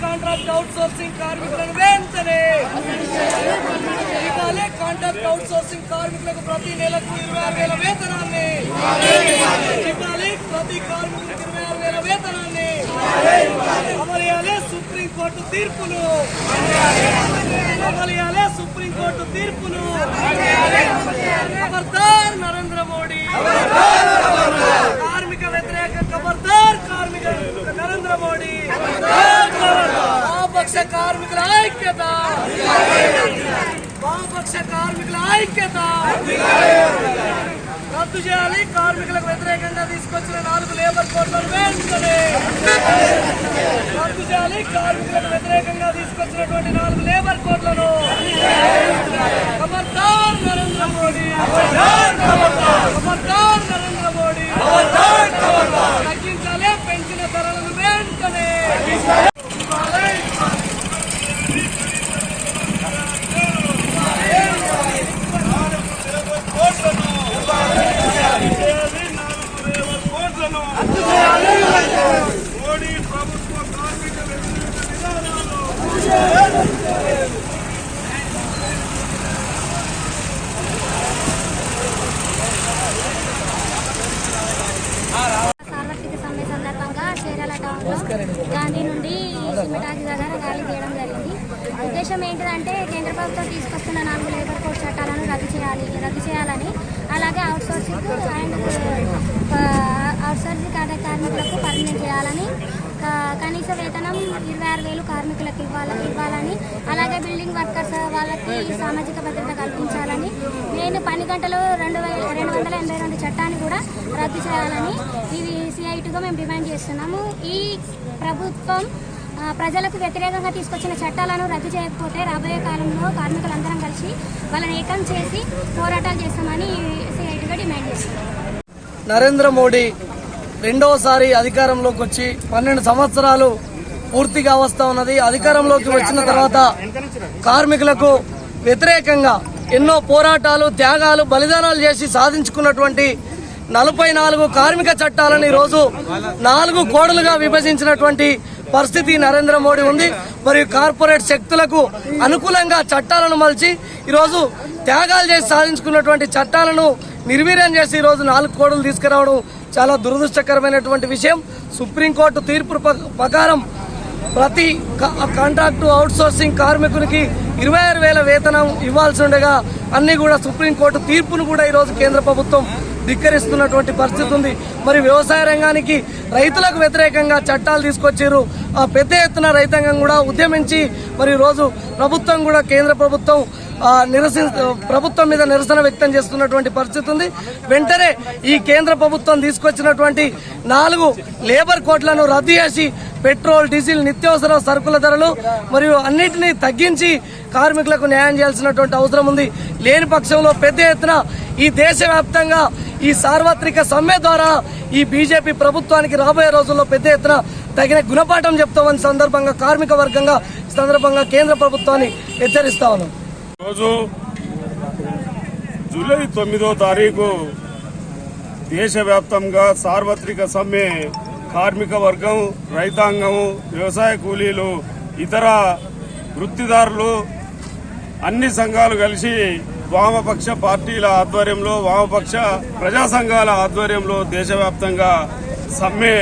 Contract out sourcing కార్మికులను వెంటనే ఇవ్వాలి. కాంట్రాక్ట్ అవుట్ సోర్సింగ్ కార్మికులకు ప్రతి నెలకు 26,000 వేతనాన్ని ఇవ్వాలి. ప్రతి కార్మికులకు 26,000 వేతనాన్ని అమలు చేయాలి. సుప్రీంకోర్టు తీర్పును అమలు చేయాలి. సుప్రీంకోర్టు తీర్పును ఖబర్దార్ నరేంద్ర మోడీ, కార్మిక వ్యతిరేక ఖబర్దార్ కార్మిక నరేంద్ర మోడీ, వామపక్ష కార్మికుల ఐక్యత, వామపక్ష కార్మికుల ఐక్యత రద్దు చేయాలి. కార్మికులకు వ్యతిరేకంగా తీసుకొచ్చిన 4 లేబర్ కోడ్లను వెంటనే రద్దు చేయాలి. కార్మికులకు వ్యతిరేకంగా తీసుకొచ్చినటువంటి 4 లేబర్ కోడ్లను ఖబర్దార్ నరేంద్ర మోడీ, ఖబర్దార్ నరేంద్ర మోడీ తగ్గించాలి. పెంచిన ధరలను వెంటనే మోడీ ప్రభుత్వ కార్మిక సార్వత్రిక సమ్మె సందర్భంగా చీరాల టౌన్లో గాంధీ నుండి సిమెంటాకి దగ్గర ర్యాలీ చేయడం జరిగింది. ఉద్దేశం ఏంటిదంటే కేంద్ర ప్రభుత్వం తీసుకొస్తున్న 4 లేబర్ కోడ్ చట్టాలను రద్దు చేయాలని, అలాగే అవుట్సోర్సింగ్ కార్మికులకు పర్మనెంట్ చేయాలని, కనీస వేతనం 26,000 కార్మికులకు ఇవ్వాలని, అలాగే బిల్డింగ్ వర్కర్స్ వాళ్ళకి సామాజిక భద్రత కల్పించాలని, నేను పని గంటలు 282 చట్టాన్ని కూడా రద్దు చేయాలని ఇవి CITగా మేము డిమాండ్ చేస్తున్నాము. ఈ ప్రభుత్వం ప్రజలకు వ్యతిరేకంగా తీసుకొచ్చిన చట్టాలను రద్దు చేయకపోతే రాబోయే కాలంలో కార్మికులందరం కలిసి వాళ్ళని ఏకం చేసి పోరాటాలు చేస్తామని CITగా డిమాండ్ చేస్తున్నాం. నరేంద్ర మోడీ రెండోసారి అధికారంలోకి వచ్చి 12 సంవత్సరాలు పూర్తిగా వస్తా ఉన్నది. అధికారంలోకి వచ్చిన తర్వాత కార్మికులకు వ్యతిరేకంగా ఎన్నో పోరాటాలు, త్యాగాలు, బలిదానాలు చేసి సాధించుకున్నటువంటి 44 కార్మిక చట్టాలను ఈరోజు 4 కోడలుగా విభజించినటువంటి పరిస్థితి నరేంద్ర మోడీ ఉంది. మరియు కార్పొరేట్ శక్తులకు అనుకూలంగా చట్టాలను మలిచి ఈరోజు త్యాగాలు చేసి సాధించుకున్నటువంటి చట్టాలను నిర్వీర్యం చేసి ఈరోజు 4 కోడలు తీసుకురావడం చాలా దురదృష్టకరమైనటువంటి విషయం. సుప్రీంకోర్టు తీర్పు ప్రకారం ప్రతి కాంట్రాక్టు అవుట్ సోర్సింగ్ కార్మికునికి 26,000 వేతనం ఇవ్వాల్సి ఉండగా అన్ని కూడా సుప్రీంకోర్టు తీర్పును కూడా ఈరోజు కేంద్ర ప్రభుత్వం ధిక్కరిస్తున్నటువంటి పరిస్థితి ఉంది. మరి వ్యవసాయ రంగానికి రైతులకు వ్యతిరేకంగా చట్టాలు తీసుకొచ్చారు. పెద్ద ఎత్తున రైతాంగం కూడా ఉద్యమించి మరి రోజు ప్రభుత్వం కూడా కేంద్ర ప్రభుత్వం ప్రభుత్వం మీద నిరసన వ్యక్తం చేస్తున్నటువంటి పరిస్థితి ఉంది. వెంటనే ఈ కేంద్ర ప్రభుత్వం తీసుకొచ్చినటువంటి 4 లేబర్ కోడ్లను రద్దు చేసి పెట్రోల్, డీజిల్, నిత్యావసర సరుకుల ధరలు మరియు అన్నిటినీ తగ్గించి కార్మికులకు న్యాయం చేయాల్సినటువంటి అవసరం ఉంది. లేని పక్షంలో పెద్ద ఎత్తున ఈ దేశవ్యాప్తంగా ఈ సార్వత్రిక సమ్మె ద్వారా ఈ బీజేపీ ప్రభుత్వానికి రాబోయే రోజుల్లో పెద్ద ఎత్తున తగిన గుణపాఠం చెప్తామని సందర్భంగా కార్మిక వర్గంగా సందర్భంగా కేంద్ర ప్రభుత్వాన్ని హెచ్చరిస్తా ఉన్నాం. రోజు జూలై 9వ తారీఖు దేశవ్యాప్తంగా సార్వత్రిక సమ్మె కార్మిక వర్గం, రైతాంగం, వ్యవసాయ కూలీలు, ఇతర వృత్తిదారులు అన్ని సంఘాలు కలిసి వామపక్ష పార్టీల ఆధ్వర్యంలో, వామపక్ష ప్రజా సంఘాల ఆధ్వర్యంలో దేశవ్యాప్తంగా సమ్మె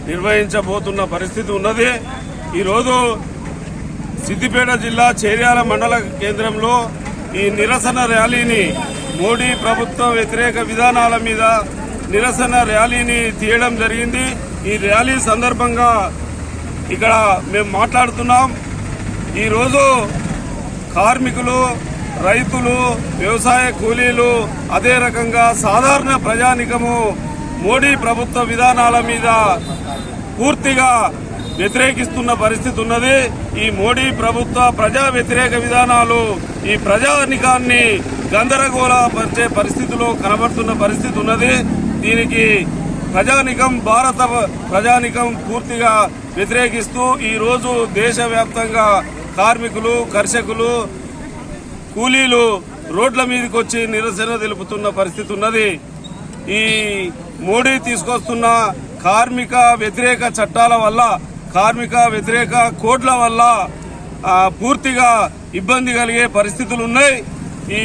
నిర్వహించబోతున్న పరిస్థితి ఉన్నది. ఈరోజు సిద్దిపేట జిల్లా చేర్యాల మండల కేంద్రంలో ఈ నిరసన ర్యాలీని, మోడీ ప్రభుత్వ వ్యతిరేక విధానాల మీద నిరసన ర్యాలీని తీయడం జరిగింది. ఈ ర్యాలీ సందర్భంగా ఇక్కడ మేము మాట్లాడుతున్నాం. ఈరోజు కార్మికులు, రైతులు, వ్యవసాయ కూలీలు, అదే రకంగా సాధారణ ప్రజానికము మోడీ ప్రభుత్వ విధానాల మీద పూర్తిగా వ్యతిరేకిస్తున్న పరిస్థితి ఉన్నది. ఈ మోడీ ప్రభుత్వ ప్రజా వ్యతిరేక విధానాలు ఈ ప్రజానికాన్ని గందరగోళపరిచే పరిస్థితిలో కనబడుతున్న పరిస్థితి ఉన్నది. దీనికి ప్రజానికం, భారత ప్రజానికం పూర్తిగా వ్యతిరేకిస్తూ ఈరోజు దేశవ్యాప్తంగా కార్మికులు, కర్షకులు, కూలీలు రోడ్ల మీదకి వచ్చి నిరసన తెలుపుతున్న పరిస్థితి ఉన్నది. ఈ మోడీ తీసుకొస్తున్న కార్మిక వ్యతిరేక చట్టాల వల్ల కార్మిక వ్యతిరేక కోడ్ల వల్ల పూర్తిగా ఇబ్బంది కలిగే పరిస్థితులు ఉన్నాయి. ఈ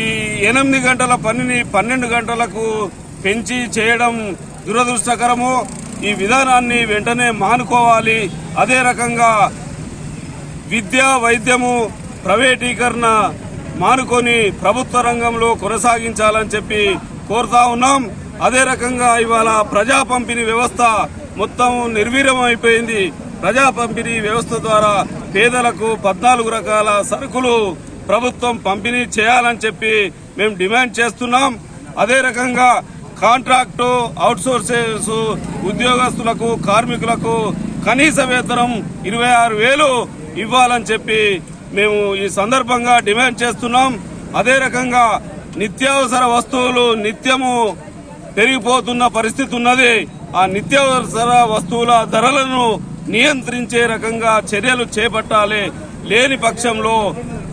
8 గంటల పనిని 12 గంటలకు పెంచి చేయడం దురదృష్టకరము. ఈ విధానాన్ని వెంటనే మానుకోవాలి. అదే రకంగా విద్య వైద్యము ప్రైవేటీకరణ మానుకొని ప్రభుత్వ రంగంలో కొనసాగించాలని చెప్పి కోరుతా ఉన్నాం. అదే రకంగా ఇవాళ ప్రజా పంపిణీ వ్యవస్థ మొత్తం నిర్వీర్యం అయిపోయింది. ప్రజా పంపిణీ వ్యవస్థ ద్వారా పేదలకు 14 రకాల సరుకులు ప్రభుత్వం పంపిణీ చేయాలని చెప్పి మేము డిమాండ్ చేస్తున్నాం. అదే రకంగా కాంట్రాక్టు అవుట్సోర్సెస్ ఉద్యోగస్తులకు కార్మికులకు కనీస వేతనం 26,000 ఇవ్వాలని చెప్పి మేము ఈ సందర్భంగా డిమాండ్ చేస్తున్నాం. అదే రకంగా నిత్యావసర వస్తువులు నిత్యము పెరిగిపోతున్న పరిస్థితి ఉన్నది. ఆ నిత్యావసర వస్తువుల ధరలను నియంత్రించే రకంగా చర్యలు చేపట్టాలి. లేని పక్షంలో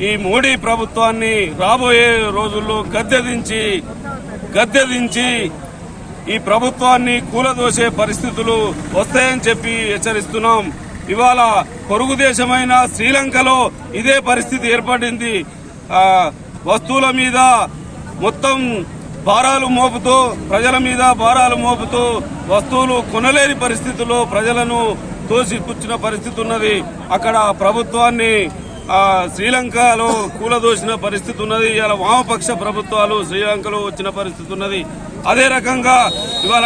ఈ మోడీ ప్రభుత్వాన్ని రాబోయే రోజుల్లో గద్దెదించి ఈ ప్రభుత్వాన్ని కూలదోసే పరిస్థితులు వస్తాయని చెప్పి హెచ్చరిస్తున్నాం. ఇవాళ పొరుగు దేశమైన శ్రీలంకలో ఇదే పరిస్థితి ఏర్పడింది. వస్తువుల మీద మొత్తం భారాలు మోపుతూ ప్రజల మీద భారాలు మోపుతూ వస్తువులు కొనలేని పరిస్థితుల్లో ప్రజలను తోసిపుచ్చిన పరిస్థితి ఉన్నది. అక్కడ ప్రభుత్వాన్ని శ్రీలంకలో కూలదోసిన పరిస్థితి ఉన్నది. ఇవాళ వామపక్ష ప్రభుత్వాలు శ్రీలంకలో వచ్చిన పరిస్థితి ఉన్నది. అదే రకంగా ఇవాళ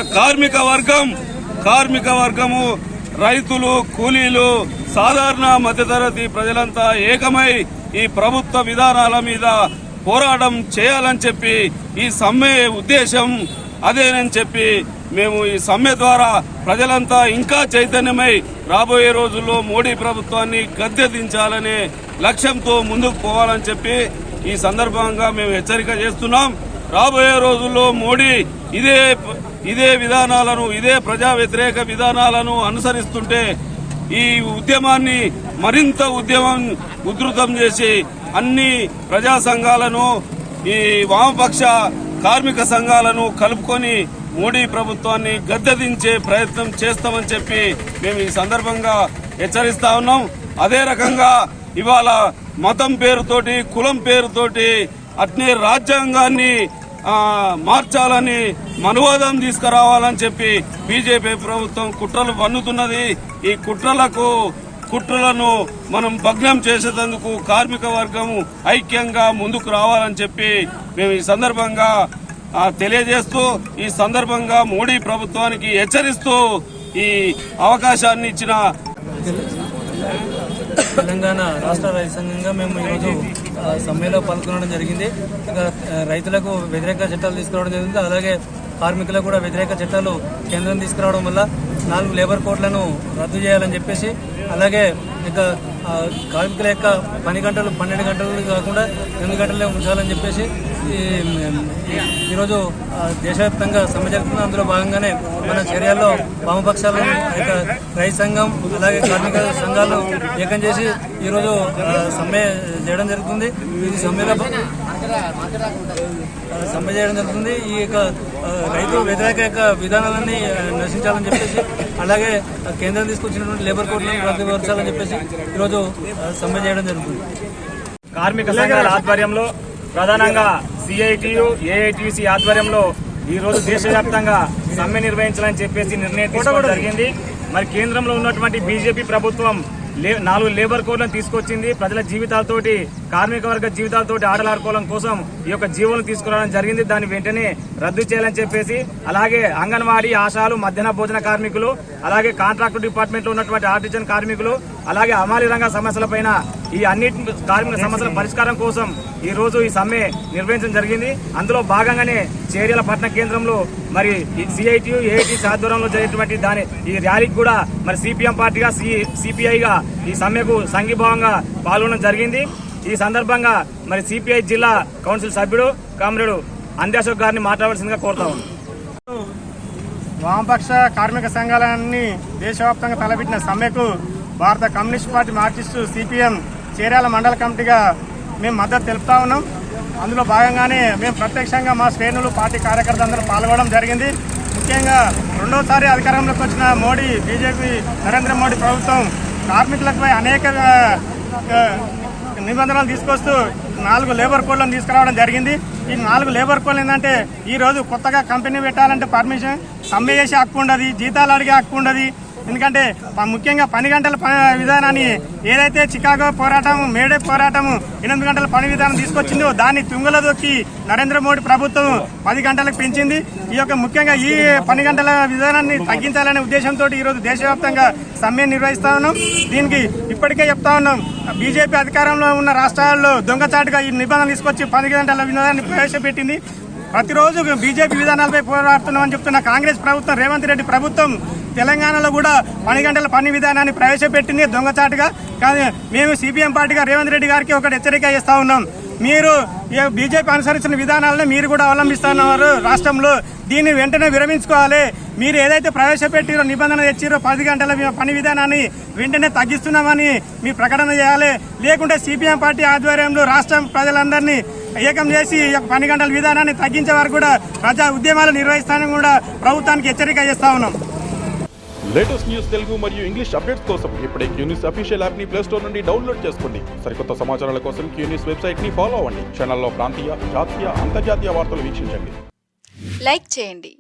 కార్మిక వర్గము రైతులు కూలీలు సాధారణ మధ్యతరగతి ప్రజలంతా ఏకమై ఈ ప్రభుత్వ విధానాల మీద పోరాటం చేయాలని చెప్పి ఈ సమ్మె ఉద్దేశం అదేనని చెప్పి మేము ఈ సమ్మె ద్వారా ప్రజలంతా ఇంకా చైతన్యమై రాబోయే రోజుల్లో మోడీ ప్రభుత్వాన్ని గద్దెదించాలనే లక్ష్యంతో ముందుకు పోవాలని చెప్పి ఈ సందర్భంగా మేము హెచ్చరిక చేస్తున్నాం. రాబోయే రోజుల్లో మోడీ ఇదే విధానాలను ఇదే ప్రజా వ్యతిరేక విధానాలను అనుసరిస్తుంటే ఈ ఉద్యమాన్ని మరింత ఉధృతం చేసి అన్ని ప్రజా సంఘాలను ఈ వామపక్ష కార్మిక సంఘాలను కలుపుకొని మోడీ ప్రభుత్వాన్ని గద్దెదించే ప్రయత్నం చేస్తామని చెప్పి మేము ఈ సందర్భంగా హెచ్చరిస్తా ఉన్నాం. అదే రకంగా ఇవాళ మతం పేరుతోటి కులం పేరుతోటి అట్నే రాజ్యాంగాన్ని మార్చాలని మనువాదం తీసుకురావాలని చెప్పి బీజేపీ ప్రభుత్వం కుట్రలు పన్నుతున్నది. ఈ కుట్రలను మనం భగ్నం చేసేందుకు కార్మిక వర్గం ఐక్యంగా ముందుకు రావాలని చెప్పి మేము ఈ సందర్భంగా తెలియజేస్తూ ఈ సందర్భంగా మోడీ ప్రభుత్వానికి హెచ్చరిస్తూ ఈ అవకాశాన్ని ఇచ్చిన తెలంగాణ రాష్ట్ర రైతు సంఘంగా మేము ఈరోజు సమ్మెలో పాల్గొనడం జరిగింది. ఇక రైతులకు వ్యతిరేక చట్టాలు తీసుకురావడం జరిగింది. అలాగే కార్మికులకు కూడా వ్యతిరేక చట్టాలు కేంద్రం తీసుకురావడం వల్ల 4 లేబర్ కోడ్లను రద్దు చేయాలని చెప్పేసి, అలాగే ఇక కార్మికుల యొక్క పని గంటలు 12 గంటలు కాకుండా 8 గంటలే ఉంచాలని చెప్పేసి ఈరోజు దేశవ్యాప్తంగా సమ్మె జరుగుతుంది. అందులో భాగంగానే మన చర్యల్లో వామపక్షాలను రైతు సంఘం అలాగే కార్మిక సంఘాలు ఏకం చేసి ఈరోజు సమ్మె చేయడం జరుగుతుంది. ఇది సమ్మె చేయడం జరుగుతుంది. ఈ యొక్క రైతు వ్యతిరేక విధానాలన్నీ నశించాలని చెప్పేసి, అలాగే కేంద్రం తీసుకొచ్చినటువంటి లేబర్ కోడ్లను రద్దుపరచాలని చెప్పేసి ఈరోజు సమ్మె చేయడం జరుగుతుంది. కార్మిక సంఘాల ఆధ్వర్యంలో ప్రధానంగా సిఐటియు ఏఐటిసి ఆధ్వర్యంలో ఈ రోజు దేశవ్యాప్తంగా సమ్మె నిర్వహించాలని చెప్పేసి నిర్ణయం తీసుకోవడం జరిగింది. మరి కేంద్రంలో ఉన్నటువంటి బీజేపీ ప్రభుత్వం 4 లేబర్ కోడ్లను తీసుకొచ్చింది. ప్రజల జీవితాలతోటి కార్మిక వర్గ జీవితాలతోటి ఆటలాడుకోవడం కోసం ఈ యొక్క జీవోలను తీసుకురావడం జరిగింది. దాన్ని వెంటనే రద్దు చేయాలని చెప్పేసి, అలాగే అంగన్వాడీ ఆశాలు మధ్యాహ్న భోజన కార్మికులు అలాగే కాంట్రాక్టు డిపార్ట్మెంట్ లో ఉన్నటువంటి ఆర్టిజన్ కార్మికులు అలాగే హమాలీ రంగ సమస్యలపైన ఈ అన్నిటి కార్మిక సమస్యల పరిష్కారం కోసం ఈ రోజు ఈ సమ్మె నిర్వహించడం జరిగింది. అందులో భాగంగానే చేర్యాల పట్టణ కేంద్రంలో మరి సిఐటియు ఏఐటిసి ఆధ్వర్యంలో జరిగినటువంటి ఈ ర్యాలీకి కూడా మరి సిపిఎం పార్టీగా సిపిఐగా ఈ సమ్మెకు సంఘీభావంగా పాల్గొనడం జరిగింది. ఈ సందర్భంగా మరి సిపిఐ జిల్లా కౌన్సిల్ సభ్యుడు కామ్రేడు అంద్యాశోక్ గారిని మాట్లాడవలసిందిగా కోరుతా ఉన్నాం. వామపక్ష కార్మిక సంఘాలన్నీ దేశవ్యాప్తంగా తలపెట్టిన సమ్మెకు భారత communist party Marxist CPM Cheryala మండల కమిటీగా మేము మద్దతు తెలుపుతా ఉన్నాం. అందులో భాగంగానే మేము ప్రత్యక్షంగా మా శ్రేణులు పార్టీ కార్యకర్తలు అందరూ పాల్గొనడం జరిగింది. ముఖ్యంగా రెండోసారి అధికారంలోకి వచ్చిన బీజేపీ నరేంద్ర మోడీ ప్రభుత్వం కార్మికులపై అనేక నిబంధనలు తీసుకొస్తూ 4 లేబర్ కోడ్లను తీసుకురావడం జరిగింది. ఈ 4 లేబర్ కోడ్లు ఏంటంటే ఈరోజు కొత్తగా కంపెనీ పెట్టాలంటే పర్మిషన్, సమ్మె చేసే హక్కు ఉండదు, జీతాలు అడిగే హక్కు ఉండదు. ఎందుకంటే ముఖ్యంగా 10 గంటల విధానాన్ని ఏదైతే చికాగో పోరాటం, మేడే పోరాటం 8 గంటల పని విధానం తీసుకొచ్చిందో దాన్ని తుంగలో దొక్కి నరేంద్ర మోడీ ప్రభుత్వం 10 గంటలకు పెంచింది. ఈ యొక్క ముఖ్యంగా ఈ 10 గంటల విధానాన్ని తగ్గించాలనే ఉద్దేశంతో ఈరోజు దేశవ్యాప్తంగా సమ్మె నిర్వహిస్తా ఉన్నాం. దీనికి ఇప్పటికే చెప్తా ఉన్నాం, బీజేపీ అధికారంలో ఉన్న రాష్ట్రాల్లో దొంగచాటుగా ఈ నిబంధనలు తీసుకొచ్చి 10 గంటల విధానాన్ని ప్రవేశపెట్టింది. ప్రతిరోజు బీజేపీ విధానాలపై పోరాడుతున్నామని చెప్తున్న కాంగ్రెస్ ప్రభుత్వం, రేవంత్ రెడ్డి ప్రభుత్వం తెలంగాణలో కూడా 10 గంటల పని విధానాన్ని ప్రవేశపెట్టింది దొంగచాటుగా. కానీ మేము సిపిఎం పార్టీగా రేవంత్ రెడ్డి గారికి ఒకటి హెచ్చరిక చేస్తా ఉన్నాం, మీరు బీజేపీ అనుసరించిన విధానాలను మీరు కూడా అవలంబిస్తున్నారు రాష్ట్రంలో. దీన్ని వెంటనే విరమించుకోవాలి. మీరు ఏదైతే ప్రవేశపెట్టిరో నిబంధన తెచ్చిరో 10 గంటల పని విధానాన్ని వెంటనే తగ్గిస్తున్నామని మీ ప్రకటన చేయాలి. లేకుంటే సిపిఎం పార్టీ ఆధ్వర్యంలో రాష్ట్రం ప్రజలందరినీ ఏకం చేసి 10 గంటల విధానాన్ని తగ్గించే వరకు కూడా ప్రజా ఉద్యమాలు నిర్వహిస్తానని కూడా ప్రభుత్వానికి హెచ్చరిక చేస్తా ఉన్నాం. లేటెస్ట్ న్యూస్ తెలుగు మరియు ఇంగ్లీష్ అప్డేట్స్ కోసం ఇప్పుడే క్యూన్యూస్ అఫీషియల్ యాప్ ని ప్లే స్టోర్ నుండి డౌన్లోడ్ చేసుకోండి. సరికొత్త సమాచారాల కోసం క్యూన్యూస్ వెబ్సైట్ ని ఫాలో అవ్వండి. ఛానల్లో ప్రాంతీయ, జాతీయ, అంతర్జాతీయ వార్తలు వీక్షించండి. లైక్ చేయండి.